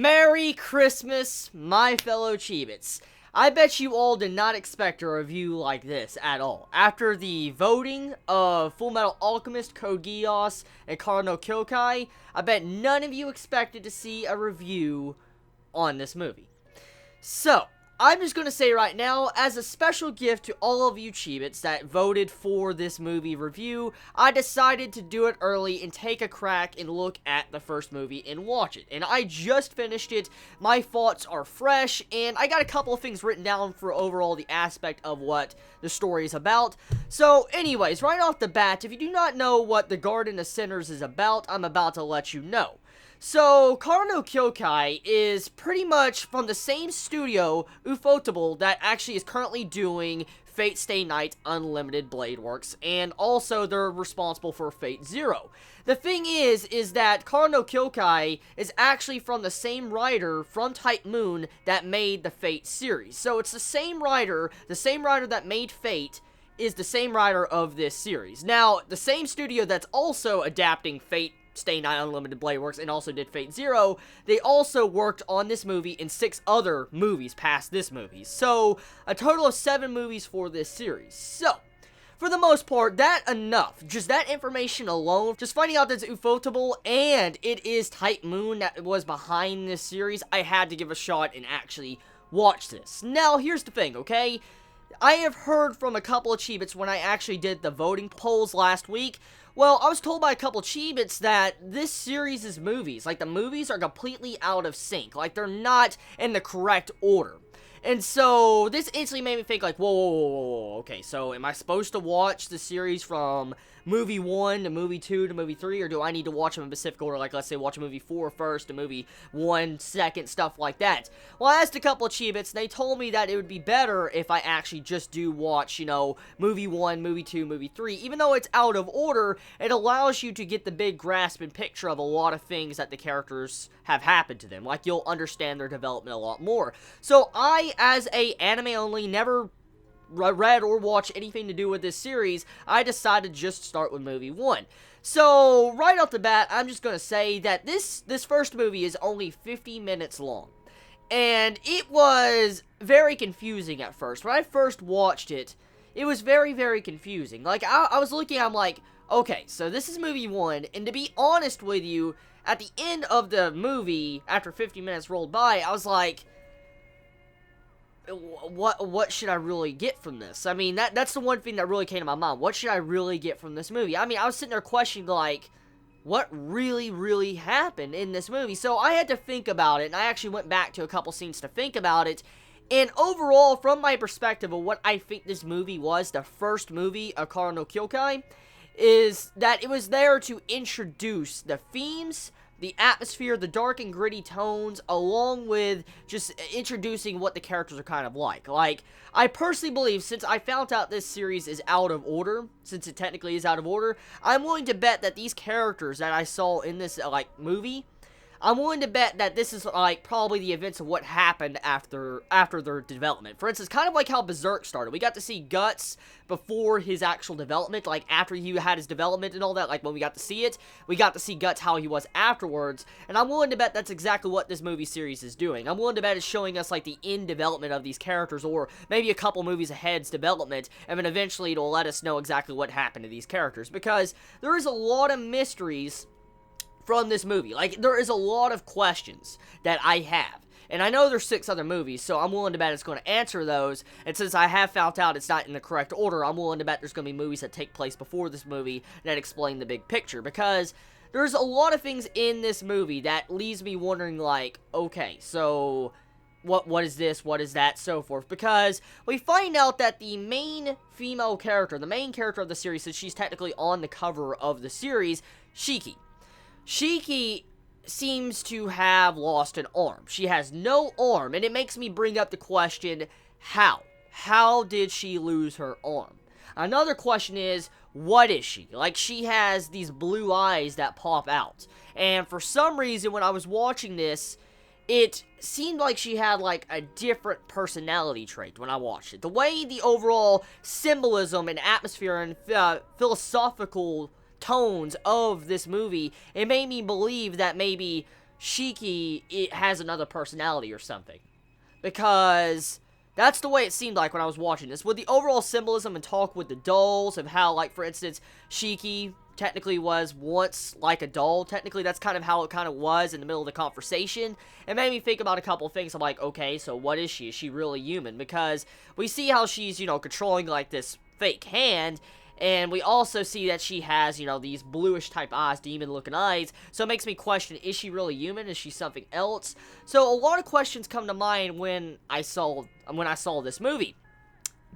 Merry Christmas, my fellow Chibits. I bet you all did not expect a review like this at all. After the voting of Fullmetal Alchemist, Code Geass, and空の境界, I bet none of you expected to see a review on this movie. So, I'm just going to say right now, as a special gift to all of you Chibits that voted for this movie review, I decided to do it early and take a crack and look at the first movie and watch it. And I just finished it, my thoughts are fresh, and I got a couple of things written down for overall the aspect of what the story is about. So anyways, right off the bat, if you do not know what the Garden of Sinners is about, I'm about to let you know. So,空の境界is pretty much from the same studio, Ufotable, that actually is currently doing Fate Stay Night Unlimited Blade Works, and also they're responsible for Fate Zero. The thing is that空の境界is actually from the same writer from Type Moon that made the Fate series. So it's the same writer that made Fate is the same writer of this series. Now, the same studio that's also adapting Fate Stay Night Unlimited Blade Works and also did Fate Zero, they also worked on this movie and 6 other movies past this movie. So, a total of 7 movies for this series. So, for the most part, that enough. Just that information alone, just finding out that it's Ufotable and it is Type Moon that was behind this series, I had to give a shot and actually watch this. Now, here's the thing, okay? I have heard from a couple of Chibits when I actually did the voting polls last week. Well, I was told by a couple Chibits that this series' movies, like the movies are completely out of sync. Like they're not in the correct order. And so, this instantly made me think like, whoa, okay, so am I supposed to watch the series from movie 1 to movie 2 to movie 3, or do I need to watch them in specific order, like let's say watch a movie 4 first, a movie 1 second, stuff like that? Well, I asked a couple of Chibits, and they told me that it would be better if I actually just do watch, you know, movie 1, movie 2, movie 3. Even though it's out of order, it allows you to get the big grasp and picture of a lot of things that the characters have happened to them. Like, you'll understand their development a lot more. So, I, as a anime only, never read or watched anything to do with this series, I decided to just start with movie 1. So, right off the bat, I'm just going to say that this first movie is only 50 minutes long. And it was very confusing at first. When I first watched it, it was very, very confusing. Like, I was looking, I'm like, okay, so this is movie 1, and to be honest with you, at the end of the movie, after 50 minutes rolled by, I was like, what should I really get from this? I mean, that's the one thing that really came to my mind. What should I really get from this movie? I mean, I was sitting there questioning, like, what really happened in this movie? So I had to think about it, and I actually went back to a couple scenes to think about it. And overall, from my perspective of what I think this movie was, the first movie of空の境界, is that it was there to introduce the themes, the atmosphere, the dark and gritty tones, along with just introducing what the characters are kind of like. Like, I personally believe, since I found out this series is out of order, since it technically is out of order, I'm willing to bet that these characters that I saw in this, movie, I'm willing to bet that this is, probably the events of what happened after their development. For instance, kind of like how Berserk started. We got to see Guts before his actual development, like, after he had his development and all that, like, when we got to see it, we got to see Guts how he was afterwards, and I'm willing to bet that's exactly what this movie series is doing. I'm willing to bet it's showing us, like, the end development of these characters, or maybe a couple movies ahead's development, and then eventually it'll let us know exactly what happened to these characters, because there is a lot of mysteries from this movie. Like, there is a lot of questions that I have. And I know there's 6 other movies, so I'm willing to bet it's going to answer those. And since I have found out it's not in the correct order, I'm willing to bet there's going to be movies that take place before this movie that explain the big picture. Because there's a lot of things in this movie that leaves me wondering, like, okay, so what is this, what is that, so forth. Because we find out that the main female character, the main character of the series, since she's technically on the cover of the series, Shiki seems to have lost an arm. She has no arm, and it makes me bring up the question, how? How did she lose her arm? Another question is, what is she? Like, she has these blue eyes that pop out. And for some reason, when I was watching this, it seemed like she had, like, a different personality trait when I watched it. The way the overall symbolism and atmosphere and philosophical tones of this movie, it made me believe that maybe Shiki it has another personality or something. Because that's the way it seemed like when I was watching this. With the overall symbolism and talk with the dolls of how, like, for instance, Shiki technically was once like a doll. Technically, that's kind of how it kind of was in the middle of the conversation. It made me think about a couple of things. I'm like, okay, so what is she? Is she really human? Because we see how she's, you know, controlling, like, this fake hand, and we also see that she has, you know, these bluish type eyes, demon-looking eyes, so it makes me question, is she really human? Is she something else? So a lot of questions come to mind when I saw this movie.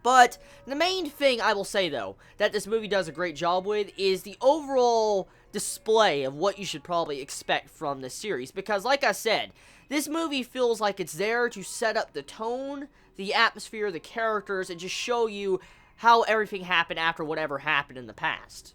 But the main thing I will say, though, that this movie does a great job with is the overall display of what you should probably expect from this series. Because, like I said, this movie feels like it's there to set up the tone, the atmosphere, the characters, and just show you how everything happened after whatever happened in the past.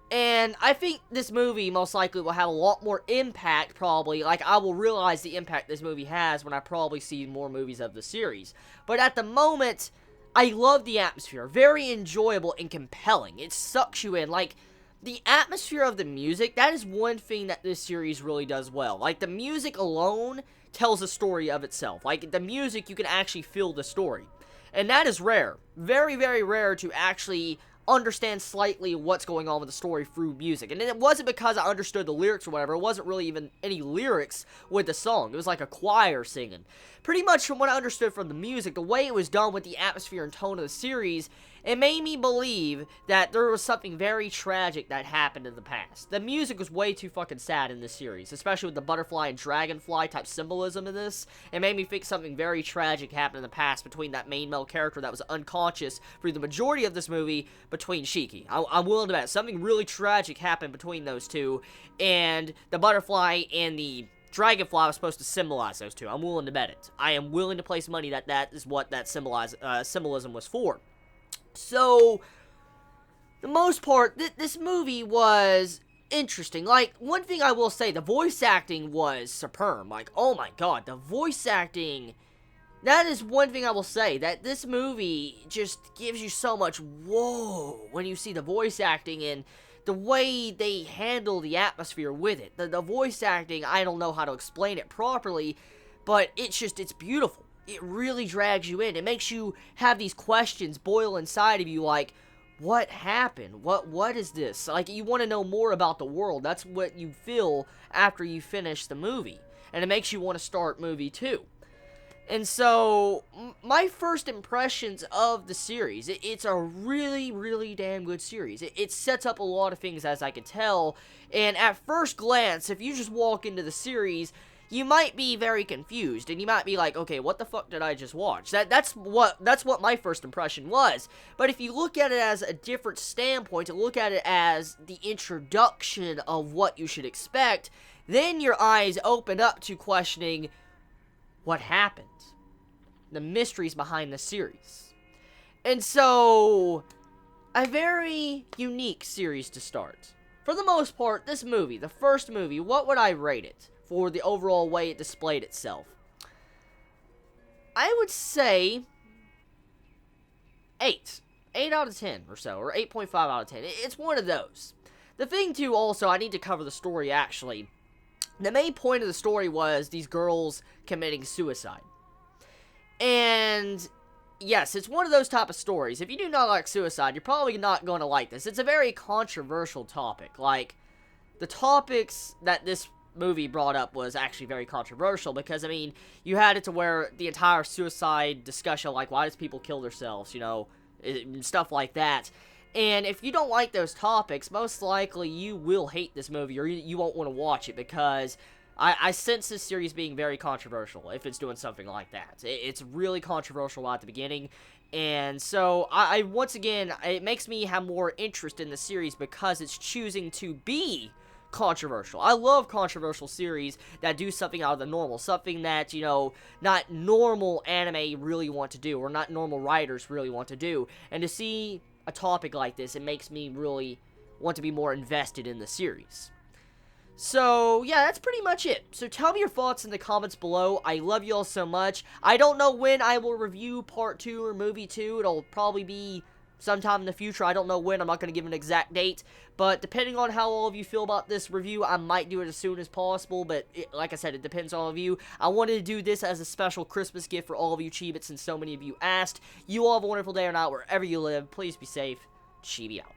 And I think this movie most likely will have a lot more impact, probably. Like, I will realize the impact this movie has when I probably see more movies of the series. But at the moment, I love the atmosphere. Very enjoyable and compelling. It sucks you in. Like, the atmosphere of the music, that is one thing that this series really does well. Like, the music alone tells a story of itself. Like, the music, you can actually feel the story. And that is rare. Very, very rare to actually understand slightly what's going on with the story through music. And it wasn't because I understood the lyrics or whatever. It wasn't really even any lyrics with the song. It was like a choir singing. Pretty much from what I understood from the music, the way it was done with the atmosphere and tone of the series, it made me believe that there was something very tragic that happened in the past. The music was way too fucking sad in this series, especially with the butterfly and dragonfly type symbolism in this. It made me think something very tragic happened in the past between that main male character that was unconscious through the majority of this movie between Shiki. I'm willing to bet something really tragic happened between those two, and the butterfly and the dragonfly was supposed to symbolize those two. I'm willing to bet it. I am willing to place money that that is what that symbolism was for. So, the most part, this movie was interesting. Like, one thing I will say, the voice acting was superb. Like, oh my god, the voice acting, that is one thing I will say, that this movie just gives you so much whoa when you see the voice acting and the way they handle the atmosphere with it. The voice acting, I don't know how to explain it properly, but it's beautiful. It really drags you in. It makes you have these questions boil inside of you, like, what happened? What is this? Like, you want to know more about the world. That's what you feel after you finish the movie. And it makes you want to start movie 2. And so, my first impressions of the series, it's a really, really damn good series. It sets up a lot of things, as I can tell, and at first glance, if you just walk into the series, you might be very confused, and you might be like, okay, what the fuck did I just watch? That's what my first impression was. But if you look at it as a different standpoint, to look at it as the introduction of what you should expect, then your eyes open up to questioning what happened. The mysteries behind the series. And so, a very unique series to start. For the most part, this movie, the first movie, what would I rate it for the overall way it displayed itself? I would say 8. 8 out of 10 or so, or 8.5 out of 10. It's one of those. The thing, too, also, I need to cover the story, actually. The main point of the story was these girls committing suicide. And yes, it's one of those type of stories. If you do not like suicide, you're probably not going to like this. It's a very controversial topic. Like, the topics that this movie brought up was actually very controversial because, I mean, you had it to where the entire suicide discussion, like, why does people kill themselves, you know, stuff like that. And if you don't like those topics, most likely you will hate this movie or you won't want to watch it because I sense this series being very controversial if it's doing something like that. It's really controversial right at the beginning. And so, I once again, it makes me have more interest in the series because it's choosing to be controversial. I love controversial series that do something out of the normal. Something that, you know, not normal anime really want to do or not normal writers really want to do. And to see a topic like this, it makes me really want to be more invested in the series. So, yeah, that's pretty much it. So tell me your thoughts in the comments below. I love you all so much. I don't know when I will review part 2 or movie 2. It'll probably be sometime in the future. I don't know when. I'm not going to give an exact date. But depending on how all of you feel about this review, I might do it as soon as possible. But like I said, it depends on all of you. I wanted to do this as a special Christmas gift for all of you Chibits, since so many of you asked. You all have a wonderful day or night wherever you live. Please be safe. Chibi out.